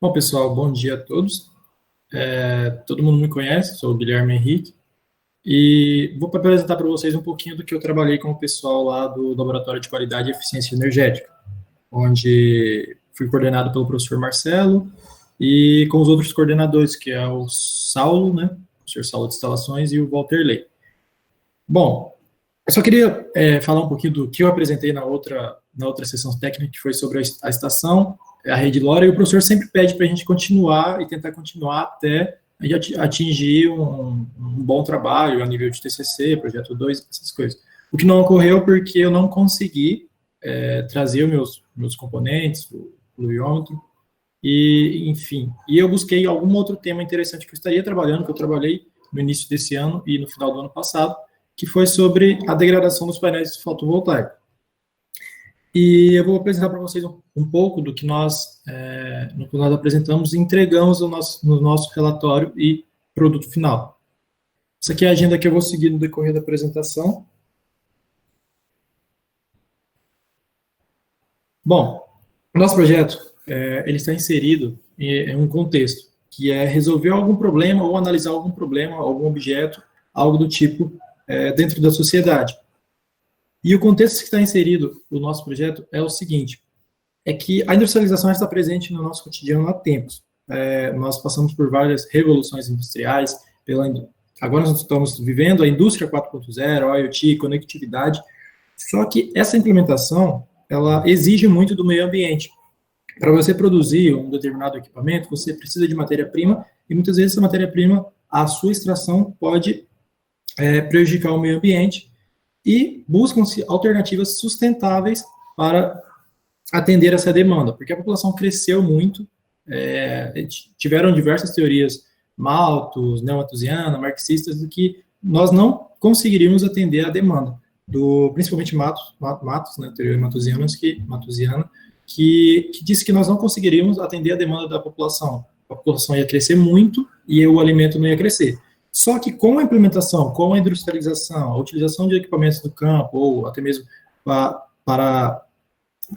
Bom, pessoal, bom dia a todos. Todo mundo me conhece, sou o Guilherme Henrique, e vou apresentar para vocês um pouquinho do que eu trabalhei com o pessoal lá do Laboratório de Qualidade e Eficiência Energética, onde fui coordenado pelo professor Marcelo e com os outros coordenadores, que é o Saulo, né, o professor Saulo de Instalações, e o Walter Ley. Bom, eu só queria falar um pouquinho do que eu apresentei na outra sessão técnica, que foi sobre a estação, a rede LoRa, e o professor sempre pede para a gente continuar e tentar continuar até a gente atingir um bom trabalho a nível de TCC, projeto 2, essas coisas. O que não ocorreu porque eu não consegui trazer os meus componentes, o fluiômetro, e, enfim. E eu busquei algum outro tema interessante que eu estaria trabalhando, que eu trabalhei no início desse ano e no final do ano passado, que foi sobre a degradação dos painéis fotovoltaicos. E eu vou apresentar para vocês um pouco do que nós apresentamos e entregamos no nosso relatório e produto final. Essa aqui é a agenda que eu vou seguir no decorrer da apresentação. Bom, o nosso projeto ele está inserido em um contexto, que é resolver algum problema ou analisar algum problema, algum objeto, algo do tipo, dentro da sociedade. E o contexto que está inserido no nosso projeto é o seguinte, é que a industrialização está presente no nosso cotidiano há tempos. Nós passamos por várias revoluções industriais, agora nós estamos vivendo a indústria 4.0, IoT, conectividade, só que essa implementação, ela exige muito do meio ambiente. Para você produzir um determinado equipamento, você precisa de matéria-prima, e muitas vezes essa matéria-prima, a sua extração pode prejudicar o meio ambiente, e buscam-se alternativas sustentáveis para atender essa demanda, porque a população cresceu muito, tiveram diversas teorias malthus, neo-malthusiana, marxistas, do que nós não conseguiríamos atender a demanda, principalmente Malthus, né, teoria malthusiana, que disse que nós não conseguiríamos atender a demanda da população. A população ia crescer muito e o alimento não ia crescer. Só que com a implementação, com a industrialização, a utilização de equipamentos do campo, ou até mesmo para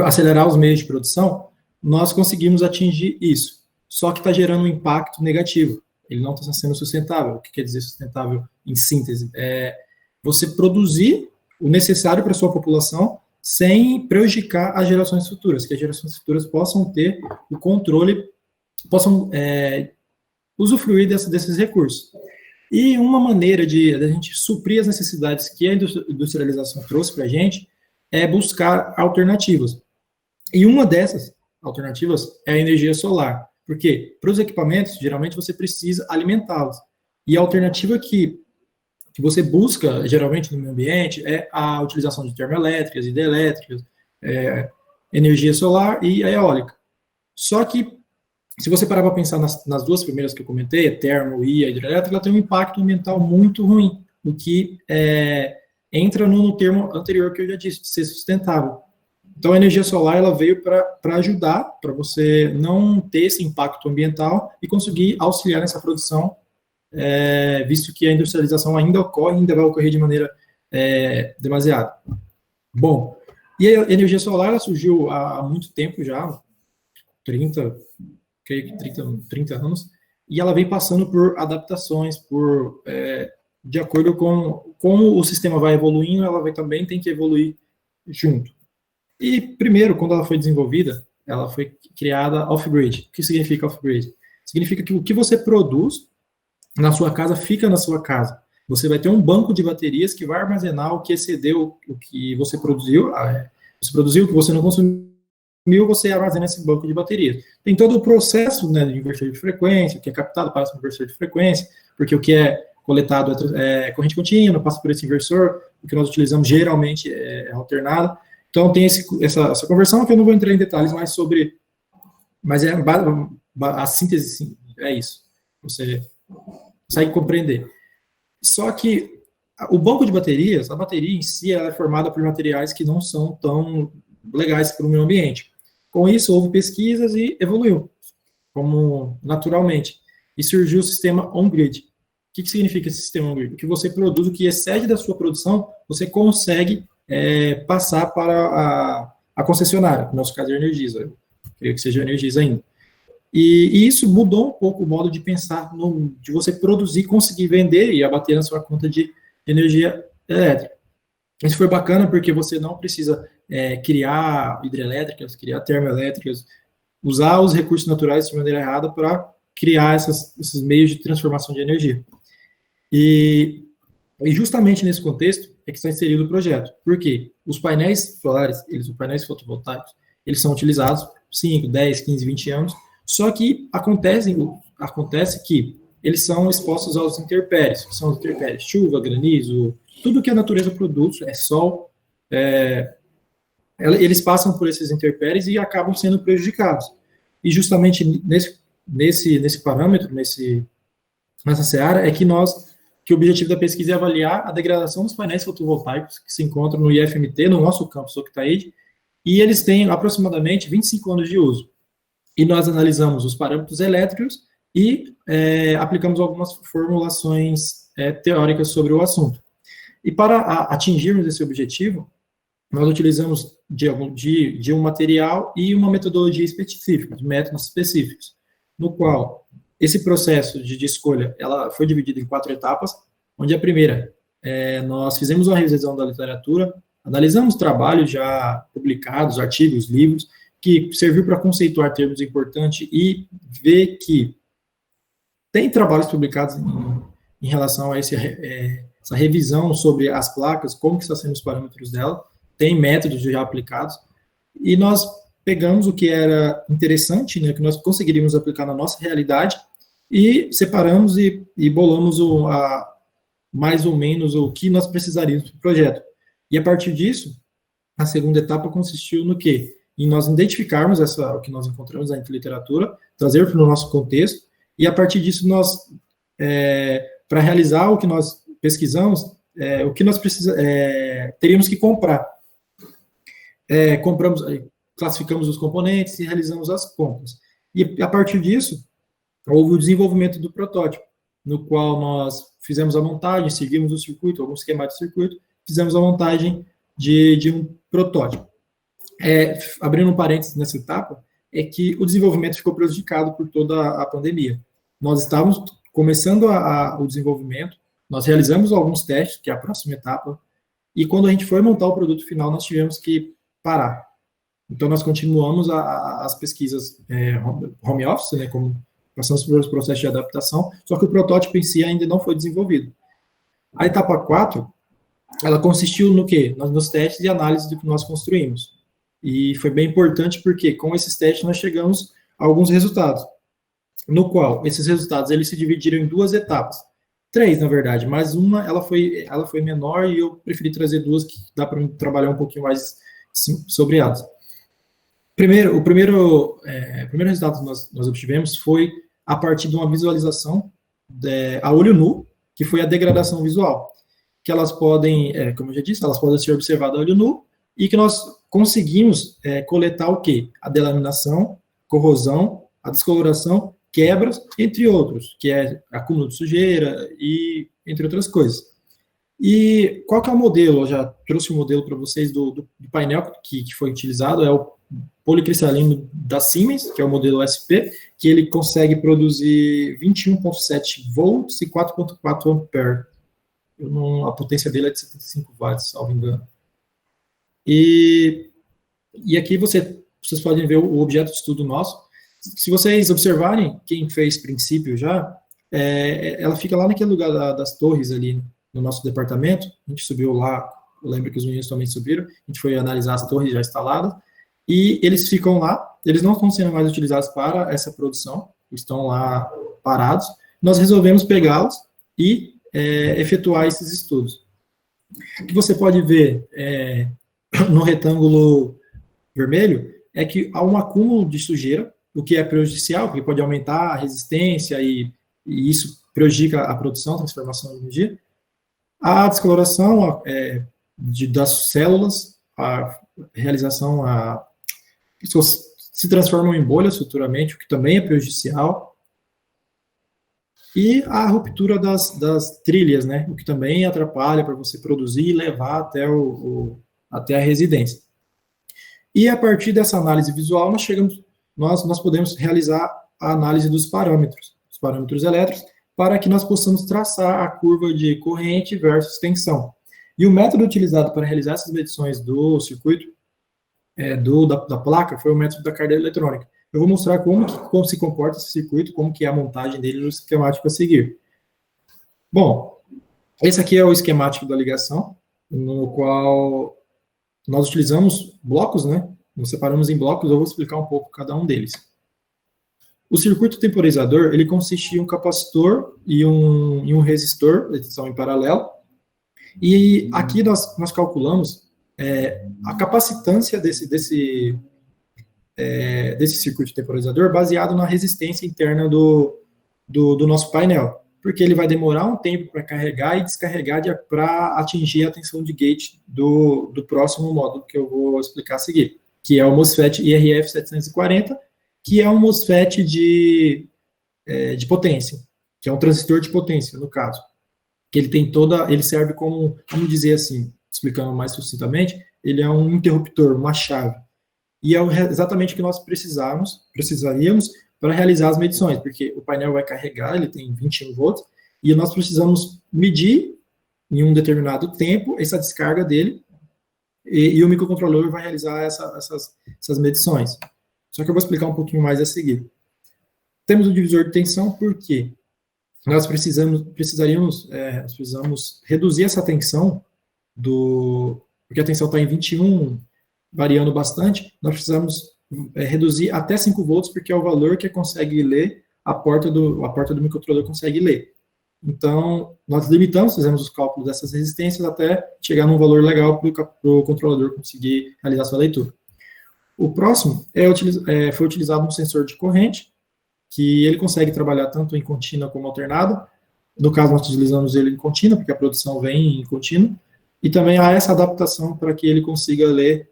acelerar os meios de produção, nós conseguimos atingir isso. Só que está gerando um impacto negativo. Ele não está sendo sustentável. O que quer dizer sustentável em síntese? É você produzir o necessário para a sua população sem prejudicar as gerações futuras, que as gerações futuras possam ter o controle, possam usufruir desses recursos. E uma maneira de a gente suprir as necessidades que a industrialização trouxe para a gente é buscar alternativas. E uma dessas alternativas é a energia solar. Porque para os equipamentos, geralmente você precisa alimentá-los. E a alternativa que você busca, geralmente, no meio ambiente, é a utilização de termoelétricas, hidrelétricas, energia solar e a eólica. Só que, se você parar para pensar nas duas primeiras que eu comentei, a termo e a hidrelétrica, ela tem um impacto ambiental muito ruim, o que entra no termo anterior que eu já disse, de ser sustentável. Então, a energia solar ela veio para ajudar, para você não ter esse impacto ambiental e conseguir auxiliar nessa produção, visto que a industrialização ainda vai ocorrer de maneira demasiada. Bom, e a energia solar ela surgiu há muito tempo já, 30 anos, e ela vem passando por adaptações, de acordo com como o sistema vai evoluindo, ela também tem que evoluir junto. E, primeiro, quando ela foi desenvolvida, ela foi criada off-grid. O que significa off-grid? Significa que o que você produz na sua casa fica na sua casa. Você vai ter um banco de baterias que vai armazenar o que excedeu, o que você produziu, o que você não consumiu, você armazena esse banco de baterias. Tem todo o processo, né, de inversor de frequência, que é captado, passa para o inversor de frequência, porque o que é coletado é corrente contínua, passa por esse inversor, o que nós utilizamos geralmente é alternado. Então, tem essa conversão, que eu não vou entrar em detalhes mais sobre, mas a síntese, sim, é isso. Você consegue compreender. Só que o banco de baterias, a bateria em si, ela é formada por materiais que não são tão legais para o meio ambiente. Com isso, houve pesquisas e evoluiu, como naturalmente. E surgiu o sistema on-grid. O que significa esse sistema on-grid? Que você produz o que excede da sua produção, você consegue passar para a concessionária, no nosso caso é a Energisa, eu creio que seja a Energisa ainda. E isso mudou um pouco o modo de pensar de você produzir, conseguir vender e abater na sua conta de energia elétrica. Isso foi bacana porque você não precisa criar hidrelétricas, criar termoelétricas, usar os recursos naturais de maneira errada para criar esses meios de transformação de energia. E justamente nesse contexto é que está inserido o projeto. Por quê? Os painéis solares, os painéis fotovoltaicos, eles são utilizados 5, 10, 15, 20 anos, só que acontece que eles são expostos aos intempéries, que são intempéries, chuva, granizo, tudo que a natureza produz, sol, eles passam por esses intempéries e acabam sendo prejudicados. E justamente nesse parâmetro, nessa seara, é que o objetivo da pesquisa é avaliar a degradação dos painéis fotovoltaicos que se encontram no IFMT, no nosso campus Octaíde, e eles têm aproximadamente 25 anos de uso. E nós analisamos os parâmetros elétricos e aplicamos algumas formulações teóricas sobre o assunto. E para atingirmos esse objetivo, nós utilizamos de um material e uma metodologia específica, de métodos específicos, no qual esse processo de escolha ela foi dividido em 4 etapas, onde a primeira, nós fizemos uma revisão da literatura, analisamos trabalhos já publicados, artigos, livros, que serviu para conceituar termos importantes e ver que tem trabalhos publicados em relação a essa revisão sobre as placas, como que estão sendo os parâmetros dela, tem métodos já aplicados, e nós pegamos o que era interessante, né, que nós conseguiríamos aplicar na nossa realidade, e separamos e bolamos mais ou menos o que nós precisaríamos para o projeto. E a partir disso, a segunda etapa consistiu no quê? Em nós identificarmos o que nós encontramos na literatura, trazer para o nosso contexto, e a partir disso para realizar o que nós pesquisamos, o que nós teríamos que comprar. Classificamos os componentes e realizamos as compras. E a partir disso, houve o desenvolvimento do protótipo, no qual nós fizemos a montagem, seguimos o circuito, algum esquema de circuito, fizemos a montagem de um protótipo. Abrindo um parênteses nessa etapa, é que o desenvolvimento ficou prejudicado por toda a pandemia. Nós estávamos começando o desenvolvimento, nós realizamos alguns testes, que é a próxima etapa, e quando a gente foi montar o produto final, nós tivemos que parar. Então, nós continuamos as pesquisas home office, né, como passamos por os processos de adaptação, só que o protótipo em si ainda não foi desenvolvido. A etapa 4, ela consistiu no quê? Nos testes e análise do que nós construímos. E foi bem importante porque, com esses testes, nós chegamos a alguns resultados, no qual esses resultados eles se dividiram em 2 etapas. 3, na verdade, mas uma ela foi menor e eu preferi trazer 2 que dá para trabalhar um pouquinho mais sobre elas. O primeiro resultado que nós obtivemos foi a partir de uma visualização a olho nu, que foi a degradação visual, que elas podem, como eu já disse, elas podem ser observadas a olho nu, e que nós conseguimos coletar o quê? A delaminação, corrosão, a descoloração, quebras, entre outros, que é acúmulo de sujeira e entre outras coisas. E qual que é o modelo? Eu já trouxe o modelo para vocês do painel que foi utilizado, é o policristalino da Siemens, que é o modelo SP, que ele consegue produzir 21,7 volts e 4,4 ampere. A potência dele é de 75 watts, salvo engano. E aqui vocês podem ver o objeto de estudo nosso. Se vocês observarem, quem fez princípio já, ela fica lá naquele lugar das torres ali no nosso departamento. A gente subiu lá, eu lembro que os meninos também subiram, a gente foi analisar as torres já instaladas, e eles ficam lá, eles não estão sendo mais utilizados para essa produção, estão lá parados. Nós resolvemos pegá-los e efetuar esses estudos. O que você pode ver no retângulo vermelho é que há um acúmulo de sujeira, o que é prejudicial, porque pode aumentar a resistência e isso prejudica a produção, a transformação de energia. A descoloração das células, a realização, se transformam em bolhas futuramente, o que também é prejudicial. E a ruptura das trilhas, né, o que também atrapalha para você produzir e levar até a residência. E a partir dessa análise visual, nós podemos realizar a análise dos parâmetros elétricos, para que nós possamos traçar a curva de corrente versus tensão. E o método utilizado para realizar essas medições do circuito, da placa, foi o método da carga eletrônica. Eu vou mostrar como se comporta esse circuito, como que é a montagem dele no esquemático a seguir. Bom, esse aqui é o esquemático da ligação, no qual nós utilizamos blocos, né? Nos separamos em blocos, eu vou explicar um pouco cada um deles. O circuito temporizador, ele consiste em um capacitor e um resistor, eles são em paralelo, e aqui nós calculamos a capacitância desse circuito temporizador baseado na resistência interna do nosso painel, porque ele vai demorar um tempo para carregar e descarregar para atingir a tensão de gate do próximo módulo que eu vou explicar a seguir, que é o MOSFET IRF 740, que é um MOSFET de potência, que é um transistor de potência, no caso. Que ele serve como, vamos dizer assim, explicando mais sucintamente, ele é um interruptor, uma chave. E é exatamente o que nós precisaríamos para realizar as medições, porque o painel vai carregar, ele tem 21 volts, e nós precisamos medir em um determinado tempo essa descarga dele, e o microcontrolador vai realizar essas medições. Só que eu vou explicar um pouquinho mais a seguir. Temos o divisor de tensão, por quê? Nós precisamos reduzir essa tensão porque a tensão está em 21, variando bastante, nós precisamos reduzir até 5 volts, porque é o valor que consegue ler, a porta do microcontrolador consegue ler. Então, nós limitamos, fizemos os cálculos dessas resistências até chegar num valor legal para o controlador conseguir realizar sua leitura. O próximo foi utilizado um sensor de corrente, que ele consegue trabalhar tanto em contínua como alternada. No caso, nós utilizamos ele em contínua, porque a produção vem em contínua. E também há essa adaptação para que ele consiga ler,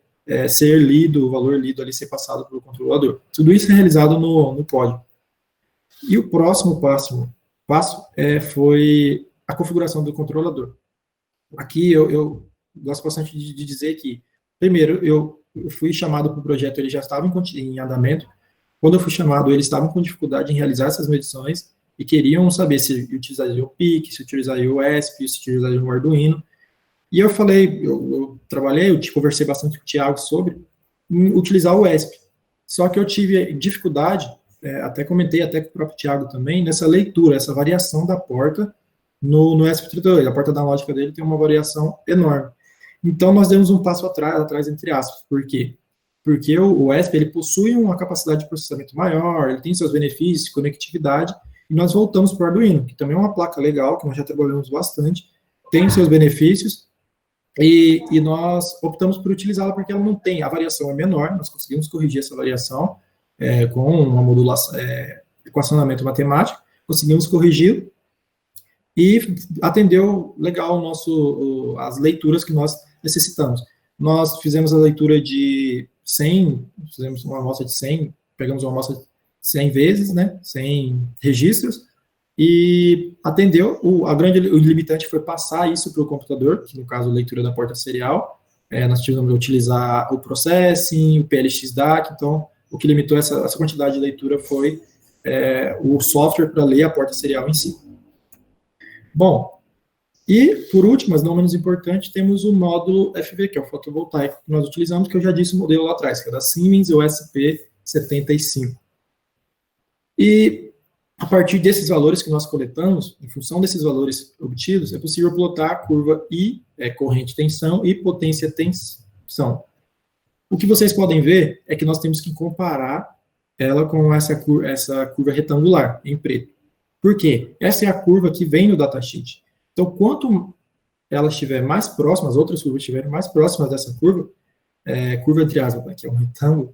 ser lido, o valor lido ali ser passado para o controlador. Tudo isso é realizado no código. E o próximo passo foi a configuração do controlador. Aqui eu gosto bastante de dizer que, primeiro, eu fui chamado para o projeto, ele já estava em andamento. Quando eu fui chamado, eles estavam com dificuldade em realizar essas medições e queriam saber se utilizaria o PIC, se utilizaria o ESP, se utilizaria o Arduino. E eu falei, eu conversei bastante com o Thiago sobre utilizar o ESP. Só que eu tive dificuldade, até comentei até com o próprio Thiago também, nessa leitura, essa variação da porta no ESP32. A porta analógica dele tem uma variação enorme. Então, nós demos um passo atrás entre aspas. Por quê? Porque o ESP ele possui uma capacidade de processamento maior, ele tem seus benefícios, conectividade, e nós voltamos para o Arduino, que também é uma placa legal, que nós já trabalhamos bastante, tem seus benefícios, e nós optamos por utilizá-la porque ela não tem, a variação é menor, nós conseguimos corrigir essa variação com uma modulação, equacionamento matemático, conseguimos corrigir, e atendeu legal as leituras que nós necessitamos. Nós fizemos a leitura de 100, fizemos uma amostra de 100, pegamos uma amostra de 100 vezes, né, 100 registros, e atendeu. O limitante foi passar isso para o computador, que no caso, a leitura da porta serial. Nós tivemos que utilizar o processing, o PLX DAC, então, o que limitou essa quantidade de leitura foi o software para ler a porta serial em si. Bom, e, por último, mas não menos importante, temos o módulo FV, que é o fotovoltaico que nós utilizamos, que eu já disse o modelo lá atrás, que é da Siemens, o SP75. E, a partir desses valores que nós coletamos, em função desses valores obtidos, é possível plotar a curva I, corrente tensão, e potência tensão. O que vocês podem ver é que nós temos que comparar ela com essa curva retangular, em preto. Por quê? Essa é a curva que vem no datasheet. Então, quanto ela estiver mais próxima, as outras curvas estiverem mais próximas dessa curva, curva entre aspas, que é um retângulo,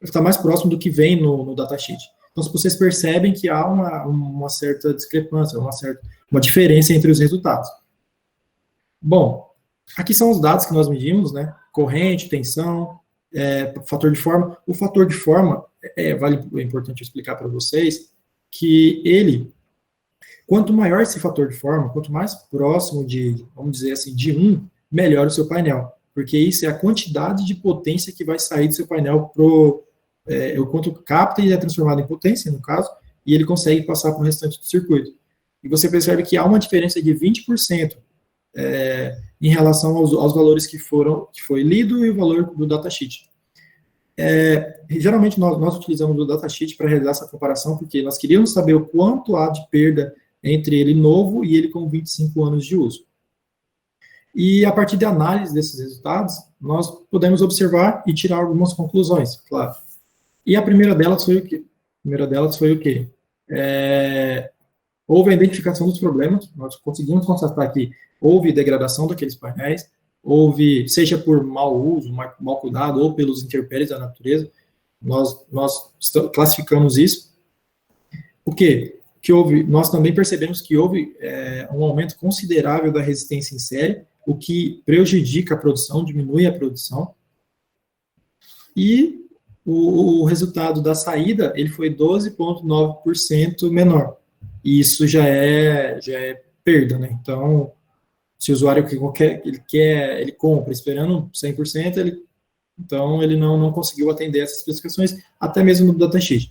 está mais próximo do que vem no datasheet. Então, se vocês percebem que há uma certa discrepância, uma diferença entre os resultados. Bom, aqui são os dados que nós medimos, né? Corrente, tensão, fator de forma. O fator de forma, é importante eu explicar para vocês, que quanto maior esse fator de forma, quanto mais próximo vamos dizer assim, de 1, melhor o seu painel. Porque isso é a quantidade de potência que vai sair do seu painel o quanto capta e é transformado em potência, no caso, e ele consegue passar para o restante do circuito. E você percebe que há uma diferença de 20% em relação aos valores que foi lido e o valor do datasheet. Geralmente nós utilizamos o datasheet para realizar essa comparação, porque nós queríamos saber o quanto há de perda entre ele novo e ele com 25 anos de uso. E a partir da análise desses resultados, nós podemos observar e tirar algumas conclusões, claro. E a primeira delas foi o quê? Houve a identificação dos problemas, nós conseguimos constatar que houve degradação daqueles painéis, seja por mau uso, mau cuidado, ou pelos intempéries da natureza, nós classificamos isso. O quê? Nós também percebemos que houve um aumento considerável da resistência em série, o que prejudica a produção, diminui a produção, e o resultado da saída, ele foi 12,9% menor, e isso já é perda, né? Então, se o usuário ele compra esperando 100%, então ele não conseguiu atender essas especificações, até mesmo no datasheet.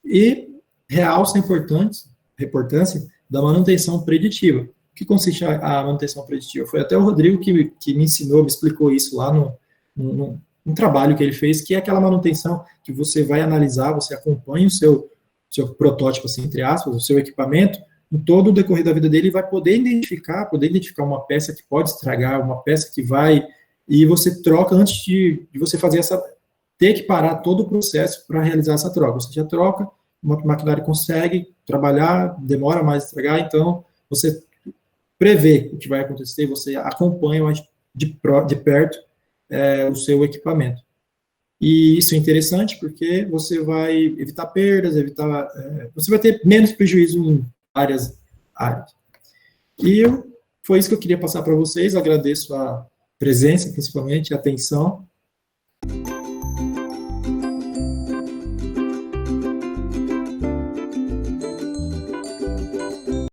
E realça a importância da manutenção preditiva. O que consiste a manutenção preditiva? Foi até o Rodrigo que me ensinou, me explicou isso lá no trabalho que ele fez, que é aquela manutenção que você vai analisar, você acompanha o seu protótipo, assim, entre aspas, o seu equipamento, em todo o decorrer da vida dele, vai poder identificar uma peça que pode estragar, uma peça que vai, e você troca antes de você fazer ter que parar todo o processo para realizar essa troca. Você já troca, o maquinário consegue trabalhar, demora mais a estragar, então você prevê o que vai acontecer, você acompanha mais de perto o seu equipamento. E isso é interessante porque você vai evitar perdas, você vai ter menos prejuízo em várias áreas. E foi isso que eu queria passar para vocês, agradeço a presença, principalmente, a atenção,